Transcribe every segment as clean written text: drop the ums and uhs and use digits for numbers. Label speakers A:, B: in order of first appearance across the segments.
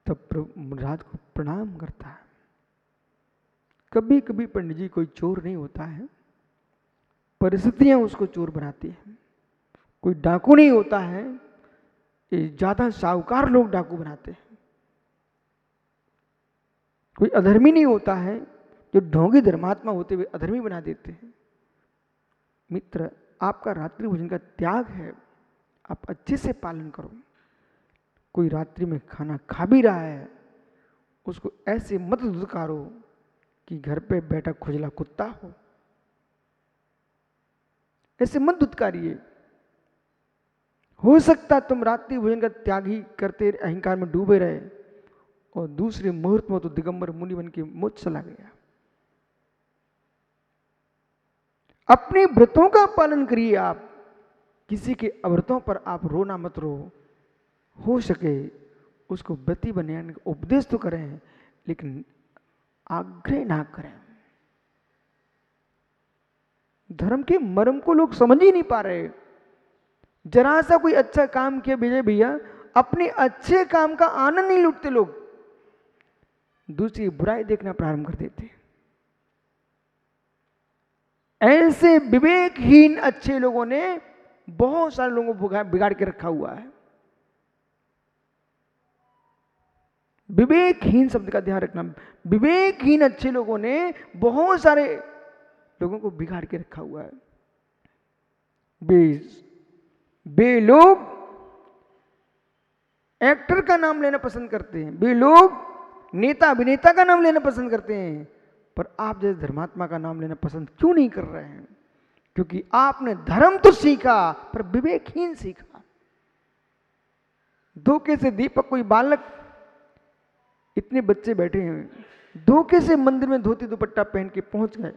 A: तब मुनिराज को प्रणाम करता है। कभी कभी पंडित जी कोई चोर नहीं होता है, परिस्थितियां उसको चोर बनाती हैं। कोई डाकू नहीं होता है, ये ज्यादा साहूकार लोग डाकू बनाते हैं। कोई अधर्मी नहीं होता है, जो ढोंगी धर्मात्मा होते हुए अधर्मी बना देते हैं। मित्र, आपका रात्रि भोजन का त्याग है, आप अच्छे से पालन करो। कोई रात्रि में खाना खा भी रहा है, उसको ऐसे मत धुतकारो कि घर पे बैठा खुजला कुत्ता हो। ऐसे मत धुतकारिए। हो सकता तुम रात्रि भोजन का त्याग ही करते अहंकार में डूबे रहे और दूसरे मुहूर्त में तो दिगंबर मुनि बन के मोक्ष चला गया। अपने व्रतों का पालन करिए। आप किसी के अव्रतों पर आप रोना मत रो। हो सके उसको व्रती बनाने का उपदेश तो करें, लेकिन आग्रह ना करें। धर्म के मर्म को लोग समझ ही नहीं पा रहे। जरा सा कोई अच्छा काम किया विजय भैया, अपने अच्छे काम का आनंद नहीं लूटते लोग, दूसरी बुराई देखना प्रारंभ कर देते। ऐसे विवेकहीन अच्छे लोगों ने बहुत सारे लोगों को बिगाड़ के रखा हुआ है। विवेकहीन शब्द का ध्यान रखना। विवेकहीन अच्छे लोगों ने बहुत सारे लोगों को बिगाड़ के रखा हुआ है। वे लोग एक्टर का नाम लेना पसंद करते हैं, वे लोग नेता अभिनेता का नाम लेना पसंद करते हैं, पर आप जैसे धर्मात्मा का नाम लेना पसंद क्यों नहीं कर रहे हैं? क्योंकि आपने धर्म तो सीखा पर विवेकहीन सीखा। धोखे से दीपक, कोई बालक, इतने बच्चे बैठे हैं, धोखे से मंदिर में धोती दुपट्टा पहन के पहुंच गए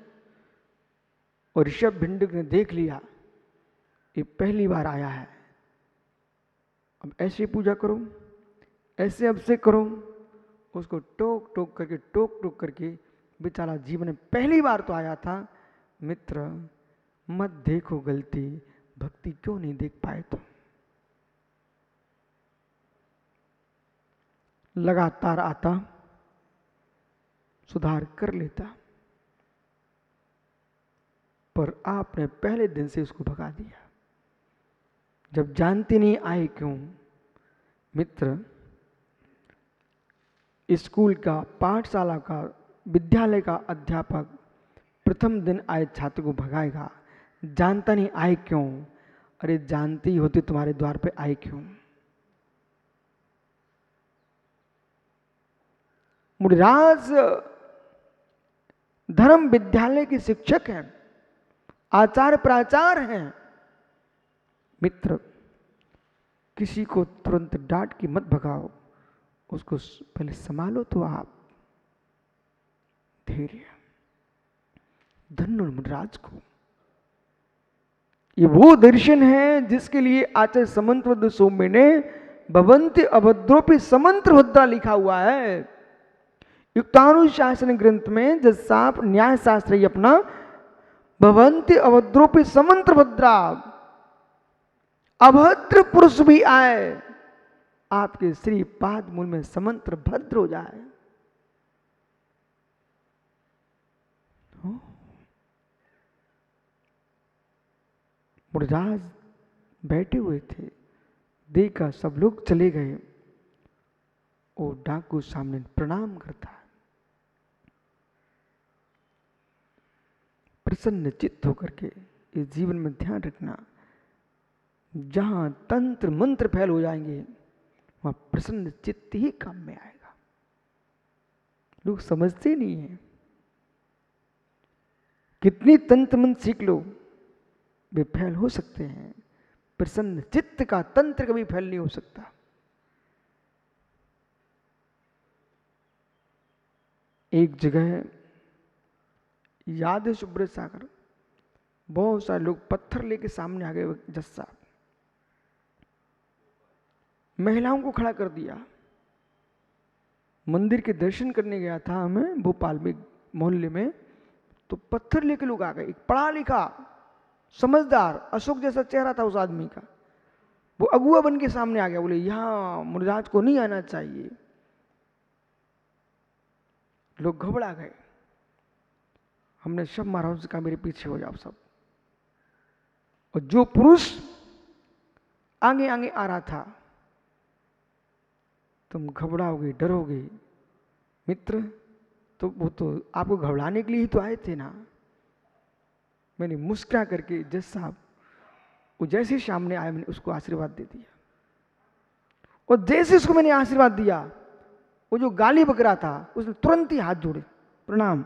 A: और ऋषभ भिंडक ने देख लिया ये पहली बार आया है, अब ऐसे पूजा करो, ऐसे अब से करो। उसको टोक टोक करके बेचारा जीवन में पहली बार तो आया था। मित्र, मत देखो गलती, भक्ति क्यों नहीं देख पाए तुम? लगातार आता, सुधार कर लेता, पर आपने पहले दिन से उसको भगा दिया। जब जानते नहीं आए क्यों? मित्र, स्कूल का, पाठशाला का, विद्यालय का अध्यापक प्रथम दिन आए छात्र को भगाएगा। जानता नहीं आए क्यों? अरे जानती होती तुम्हारे द्वार पे आए क्यों? मुनिराज धर्म विद्यालय के शिक्षक हैं, आचार्य प्राचार्य हैं। मित्र, किसी को तुरंत डांट के मत भगाओ, उसको पहले संभालो तो आप। धैर्य। धन्य मुनिराज को। ये वो दर्शन है जिसके लिए आचार्य समंतभद्र सौम्य ने भवन्ति अभद्रोपि समंत्र भद्रा लिखा हुआ है। युक्तानुशासन ग्रंथ में जब साफ न्याय शास्त्र ही अपना भवन्ति अभद्रोपि समंत्र भद्रा, अभद्र पुरुष भी आए आपके श्री पाद मूल में समंत्र भद्र हो जाए। मुनिराज बैठे हुए थे, देखा सब लोग चले गए और डाकू सामने प्रणाम करता है। प्रसन्न चित्त होकर के इस जीवन में ध्यान रखना, जहां तंत्र मंत्र फैल हो जाएंगे वहां प्रसन्न चित्त ही काम में आएगा। लोग समझते नहीं है। कितनी तंत्र मंत्र सीख लो, वे फैल हो सकते हैं, प्रसन्न चित्त का तंत्र कभी फैल नहीं हो सकता। एक जगह याद है सुब्रत सागर, बहुत सारे लोग पत्थर लेके सामने आ गए। जज साहब महिलाओं को खड़ा कर दिया। मंदिर के दर्शन करने गया था हमें भोपाल में मोहल्ले में, तो पत्थर लेके लोग आ गए। एक पढ़ा लिखा समझदार अशोक जैसा चेहरा था उस आदमी का, वो अगुआ बन के सामने आ गया। बोले यहाँ मुनिराज को नहीं आना चाहिए। लोग घबरा गए। हमने सब मारा, उसने कहा मेरे पीछे हो जाओ सब। और जो पुरुष आगे आगे आ रहा था, तुम घबराओगे, डरोगे मित्र, तो वो तो आपको घबराने के लिए ही तो आए थे ना। मैंने मुस्कुरा करके जैसा वो जैसे सामने आया, मैंने उसको आशीर्वाद दे दिया। और जैसे उसको मैंने आशीर्वाद दिया, वो जो गाली बक रहा था उसने तुरंत ही हाथ जोड़े, प्रणाम।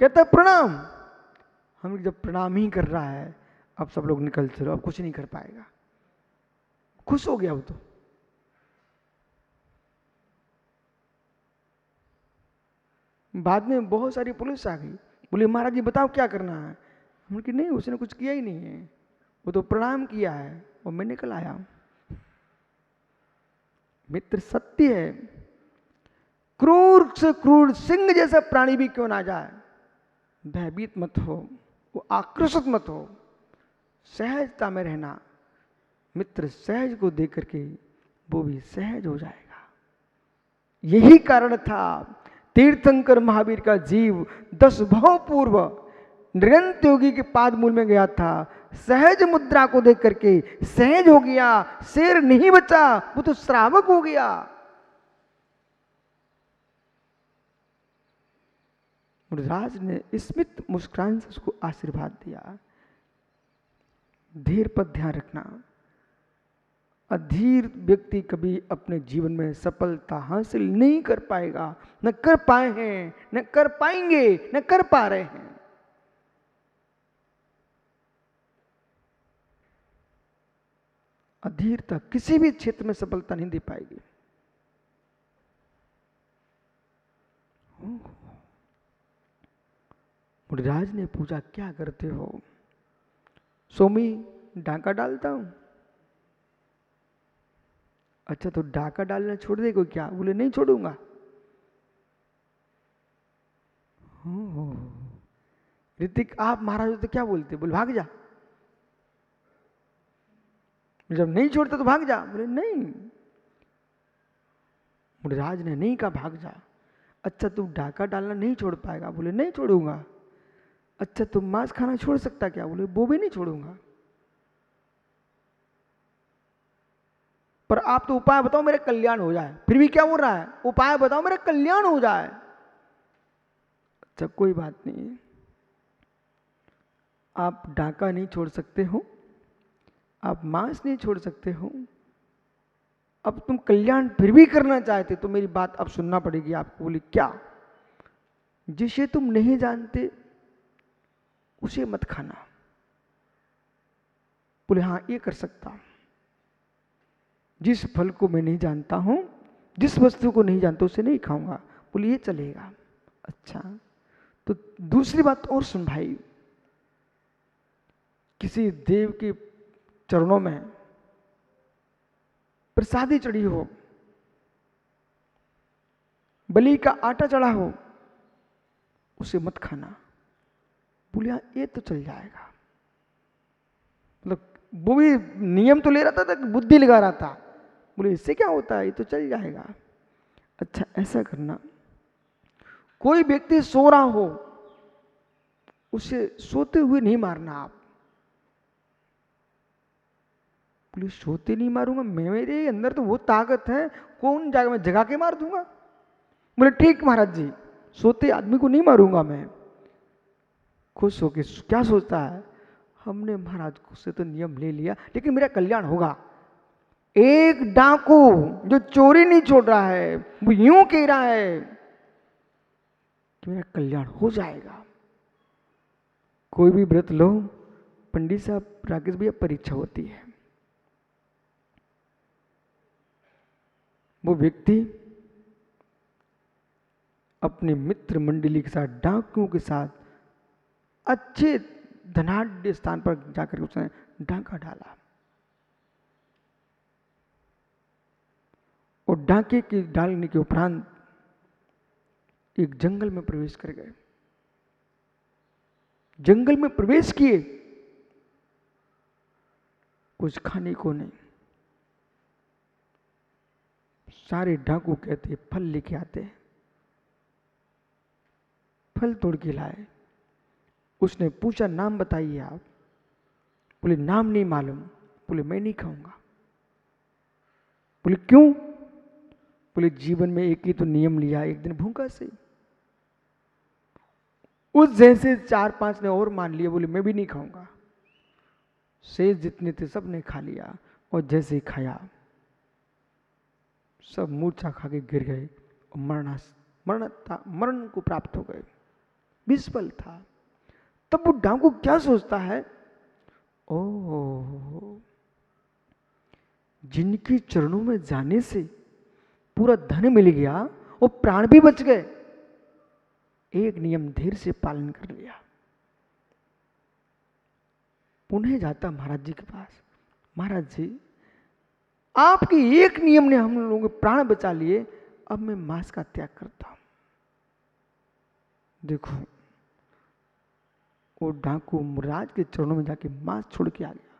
A: कहता प्रणाम। हम जब प्रणाम ही कर रहा है, अब सब लोग निकल चलो, अब कुछ नहीं कर पाएगा। खुश हो गया वो तो। बाद में बहुत सारी पुलिस आ गई, बोले महाराज जी बताओ क्या करना है। हमने कि नहीं, उसने कुछ किया ही नहीं है, वो तो प्रणाम किया है और मैं निकल आया। मित्र सत्य है, क्रूर से क्रूर सिंह जैसा प्राणी भी क्यों ना जाए, भयभीत मत हो, वो आकर्षित मत हो, सहजता में रहना। मित्र सहज को देख करके वो भी सहज हो जाएगा। यही कारण था तीर्थंकर महावीर का जीव 10 भव पूर्व नृगंत योगी के पाद मूल में गया था, सहज मुद्रा को देख करके सहज हो गया, शेर नहीं बचा, वो तो श्रावक हो गया। राज ने स्मित मुस्कान से उसको आशीर्वाद दिया। धीर पर ध्यान रखना, अधीर व्यक्ति कभी अपने जीवन में सफलता हासिल नहीं कर पाएगा, न कर पाए हैं, न कर पाएंगे, न कर पा रहे हैं। अधीरता किसी भी क्षेत्र में सफलता नहीं दे पाएगी। मुनिराज ने पूछा क्या करते हो। स्वामी डाका डालता हूं। अच्छा तो डाका डालना छोड़ दे कोई क्या। बोले नहीं छोड़ूंगा। ऋतिक आप महाराज हो तो क्या बोलते। बोले भाग जा। जब नहीं छोड़ता तो भाग जा। बोले नहीं। मुनिराज ने नहीं कहा भाग जा। अच्छा तू डाका डालना नहीं छोड़ पाएगा। बोले नहीं छोड़ूंगा। अच्छा तुम मांस खाना छोड़ सकता क्या। बोले वो भी नहीं छोड़ूंगा। पर आप तो उपाय बताओ मेरे कल्याण हो जाए। फिर भी क्या बोल रहा है, उपाय बताओ मेरा कल्याण हो जाए। अच्छा कोई बात नहीं, आप डाका नहीं छोड़ सकते हो, आप मांस नहीं छोड़ सकते हो, अब तुम कल्याण फिर भी करना चाहते तो मेरी बात अब सुनना पड़ेगी आपको। बोली क्या। जिसे तुम नहीं जानते उसे मत खाना। बोले हाँ ये कर सकता। जिस फल को मैं नहीं जानता हूं, जिस वस्तु को नहीं जानता उसे नहीं खाऊंगा। बोले ये चलेगा। अच्छा तो दूसरी बात और सुन भाई, किसी देव के चरणों में प्रसादी चढ़ी हो, बलि का आटा चढ़ा हो, उसे मत खाना। बोले हाँ ये तो चल जाएगा। मतलब वो भी नियम तो ले रहा था, बुद्धि लगा रहा था। बोले इससे क्या होता है, ये तो चल जाएगा। अच्छा ऐसा करना, कोई व्यक्ति सो रहा हो उसे सोते हुए नहीं मारना आप। बोले सोते नहीं मारूंगा मैं, मेरे अंदर तो वो ताकत है, कौन जाएगा, मैं जगा के मार दूंगा। बोले ठीक महाराज जी, सोते आदमी को नहीं मारूंगा मैं। खुश होके क्या सोचता है, हमने महाराज से तो नियम ले लिया लेकिन मेरा कल्याण होगा। एक डाकू जो चोरी नहीं छोड़ रहा है वो यूं कह रहा है कि मेरा कल्याण हो जाएगा। कोई भी व्रत लो, पंडित साहब राकेश भैया, परीक्षा होती है। वो व्यक्ति अपने मित्र मंडली के साथ, डाकुओं के साथ अच्छे धनाढ्य स्थान पर जाकर उसने डाका डाला और डाके के डालने के उपरांत एक जंगल में प्रवेश कर गए। जंगल में प्रवेश किए, कुछ खाने को नहीं। सारे डाकू कहते फल लेके आते हैं, फल तोड़ के लाए। उसने पूछा नाम बताइए आप। बोले नाम नहीं मालूम। बोले मैं नहीं खाऊंगा। बोले क्यों? बोले जीवन में एक ही तो नियम लिया, एक दिन भूखा से। उस जैसे 4-5 ने और मान लिया, बोले मैं भी नहीं खाऊंगा। शेष जितने थे सब ने खा लिया और जैसे ही खाया सब मूर्छा खा के गिर गए और मरण को प्राप्त हो गए। विस्फल था। तब वो डाकू क्या सोचता है, ओह जिनके चरणों में जाने से पूरा धन मिल गया और प्राण भी बच गए, एक नियम धीरे से पालन कर लिया। पुनः जाता महाराज जी के पास, महाराज जी आपके एक नियम ने हम लोगों के प्राण बचा लिए, अब मैं मांस का त्याग करता हूं। देखो वो डाकू मुराज के चरणों में जाके मांस छोड़ के आ गया।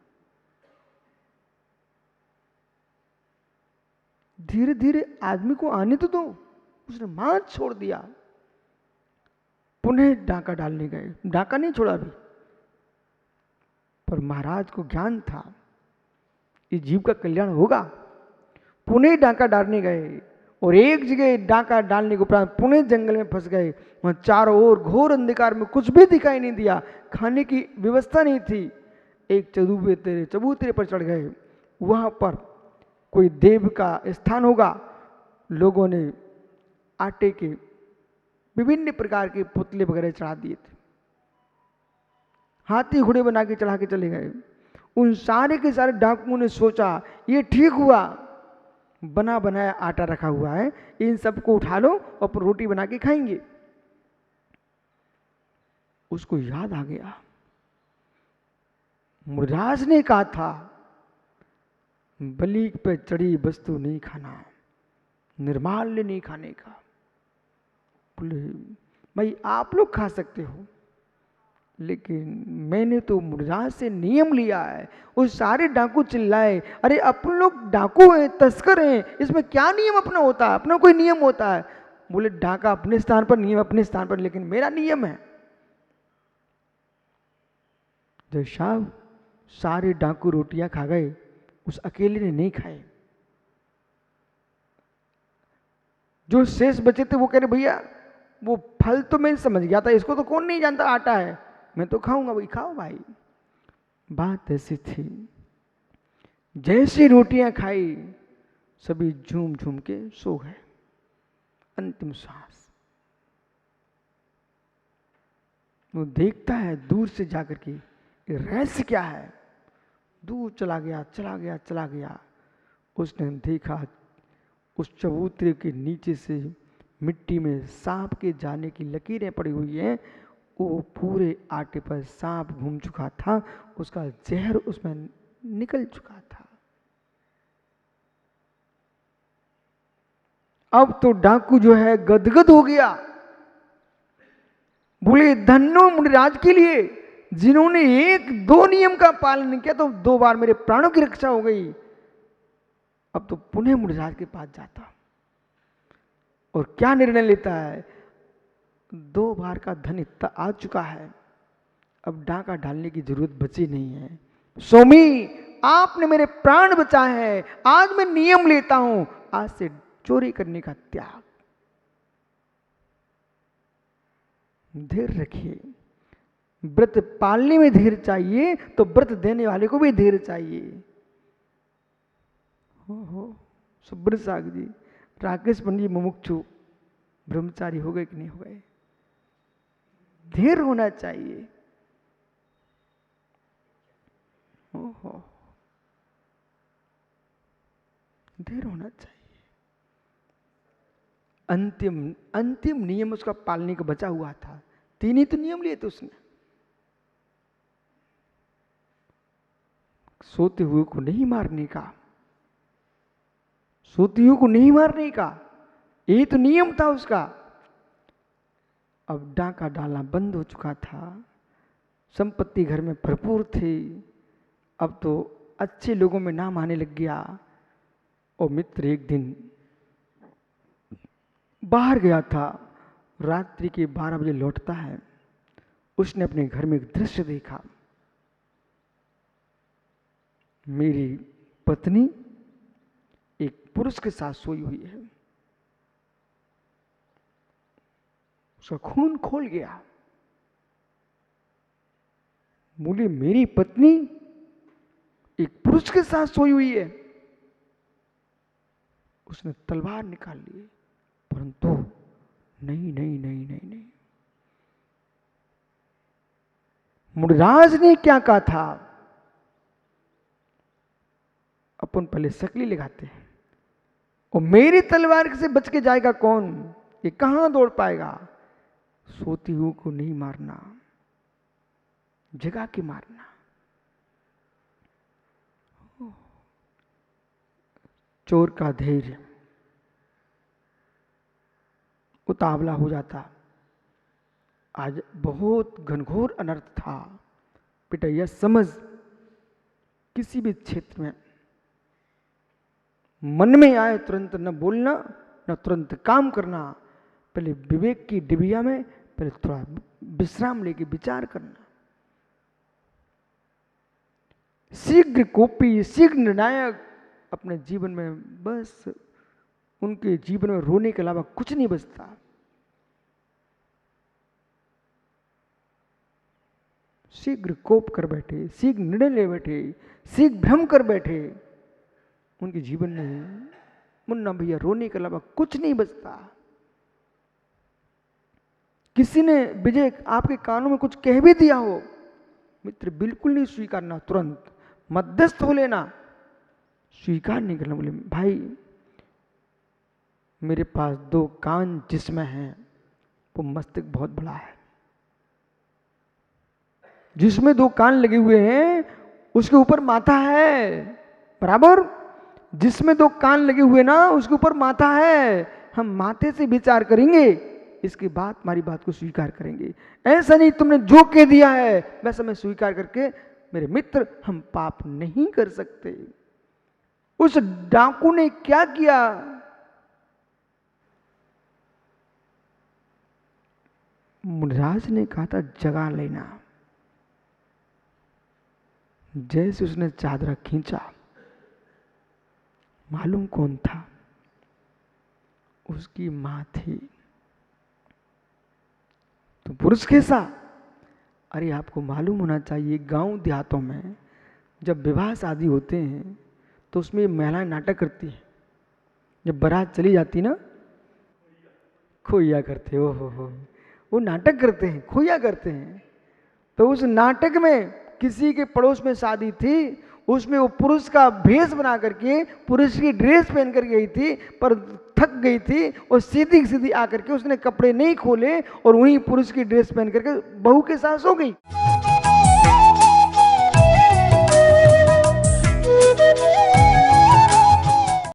A: धीरे धीरे आदमी को आने तो दो, उसने मांस छोड़ दिया। पुनः डाका डालने गए, डाका नहीं छोड़ा भी, पर महाराज को ज्ञान था इस जीव का कल्याण होगा। पुनः डाका डालने गए और एक जगह डाका डालने के उपरांत पुणे जंगल में फंस गए। वहां चारों ओर घोर अंधकार में कुछ भी दिखाई नहीं दिया, खाने की व्यवस्था नहीं थी। एक चबूतरे पर चढ़ गए, वहां पर कोई देव का स्थान होगा। लोगों ने आटे के विभिन्न प्रकार के पुतले वगैरह चढ़ा दिए थे, हाथी घोड़े बना के चढ़ा के चले गए। उन सारे के सारे डाकुओं ने सोचा ये ठीक हुआ, बना बनाया आटा रखा हुआ है, इन सबको उठा लो और रोटी बना के खाएंगे। उसको याद आ गया मुराज ने कहा था बलि पे चढ़ी वस्तु नहीं खाना, निर्माल्य नहीं खाने का। बोले भाई आप लोग खा सकते हो, लेकिन मैंने तो मुराज से नियम लिया है। उस सारे डाकू चिल्लाए, अरे अपन लोग डाकू हैं, तस्कर हैं, इसमें क्या नियम अपना होता है? अपना कोई नियम होता है? बोले डाका अपने स्थान पर, नियम अपने स्थान पर, लेकिन मेरा नियम है। जब शाम सारे डाकू रोटियां खा गए, उस अकेले ने नहीं खाए। जो शेष बचे थे वो कह रहे भैया वो फल तो मैं समझ गया था, इसको तो कौन नहीं जानता आटा है, मैं तो खाऊंगा। भाई खाओ भाई। बात ऐसी थी, जैसी रोटियां खाई सभी झूम झूम के सो गए। अंतिम सांस वो देखता है दूर से जाकर के ये रहस्य क्या है। दूर चला गया चला गया चला गया। उसने देखा उस चबूतरे के नीचे से मिट्टी में सांप के जाने की लकीरें पड़ी हुई हैं। वो पूरे आटे पर सांप घूम चुका था, उसका जहर उसमें निकल चुका था। अब तो डाकू जो है गदगद हो गया। बोले धन्नो मुनिराज के लिए, जिन्होंने 1-2 नियम का पालन किया तो 2 बार मेरे प्राणों की रक्षा हो गई। अब तो पुनः मुनिराज के पास जाता और क्या निर्णय लेता है, 2 बार का धन इतना आ चुका है, अब डाका डालने की जरूरत बची नहीं है। स्वामी आपने मेरे प्राण बचाए हैं, आज मैं नियम लेता हूं, आज से चोरी करने का त्याग। धैर्य रखिए, व्रत पालने में धैर्य चाहिए तो व्रत देने वाले को भी धैर्य चाहिए। हो सुब्रत साग जी, राकेश पंडित मुमुक्षु ब्रह्मचारी हो गए कि नहीं हो गए? धैर्य होना चाहिए। ओहो धैर्य होना चाहिए। अंतिम नियम उसका पालने का बचा हुआ था। 3 ही तो नियम लिए थे उसने। सोते हुए को नहीं मारने का, सोते हुए को नहीं मारने का, यही तो नियम था उसका। अब डाका डालना बंद हो चुका था, संपत्ति घर में भरपूर थी, अब तो अच्छे लोगों में नाम आने लग गया। और मित्र एक दिन बाहर गया था, रात्रि के 12 बजे लौटता है। उसने अपने घर में एक दृश्य देखा। मेरी पत्नी एक पुरुष के साथ सोई हुई है। उसका खून खोल गया। बोले मेरी पत्नी एक पुरुष के साथ सोई हुई है। उसने तलवार निकाल ली, परंतु नहीं नहीं नहीं नहीं नहीं। मुनिराज ने क्या कहा था? अपन पहले शकली लगाते हैं, और मेरी तलवार से बच के जाएगा कौन? ये कहां दौड़ पाएगा? सोती हुई को नहीं मारना, जगा के मारना। चोर का धैर्य उतावला हो जाता। आज बहुत घनघोर अनर्थ था। बेटा यह समझ, किसी भी क्षेत्र में मन में आए तुरंत न बोलना, न तुरंत काम करना। पहले विवेक की डिबिया में पहले थोड़ा विश्राम लेके विचार करना। शीघ्र कोपी, शीघ्र निर्णायक अपने जीवन में, बस उनके जीवन में रोने के अलावा कुछ नहीं बचता। शीघ्र कोप कर बैठे, शीघ्र निर्णय ले बैठे, शीघ्र भ्रम कर बैठे। उनके जीवन में मुन्ना भैया रोने के अलावा कुछ नहीं बचता। किसी ने विजय आपके कानों में कुछ कह भी दिया हो, मित्र बिल्कुल नहीं स्वीकारना, तुरंत मध्यस्थ हो लेना, स्वीकार नहीं करना। बोले भाई मेरे पास 2 कान जिसमें हैं वो मस्तिष्क बहुत बड़ा है। जिसमें 2 कान लगे हुए हैं उसके ऊपर माथा है, बराबर। जिसमें 2 कान लगे हुए ना उसके ऊपर माथा है। हम माथे से विचार करेंगे, इसके बाद हमारी बात को स्वीकार करेंगे। ऐसा नहीं तुमने जो कह दिया है वैसा मैं स्वीकार करके, मेरे मित्र हम पाप नहीं कर सकते। उस डाकू ने क्या किया? मुनिराज ने कहा था जगा लेना। जैसे उसने चादर खींचा, मालूम कौन था? उसकी मां थी। तो पुरुष कैसा? अरे आपको मालूम होना चाहिए, गांव देहातों में जब विवाह शादी होते हैं तो उसमें महिलाएं नाटक करती हैं। जब बारात चली जाती ना, खोया करते, ओ हो, वो नाटक करते हैं, खोया करते हैं। तो उस नाटक में किसी के पड़ोस में शादी थी, उसमें वो पुरुष का भेष बना करके पुरुष की ड्रेस पहन कर गई थी, पर थक गई थी और सीधी सीधी आकर के उसने कपड़े नहीं खोले और वहीं पुरुष की ड्रेस पहन करके बहू के साथ सो गई।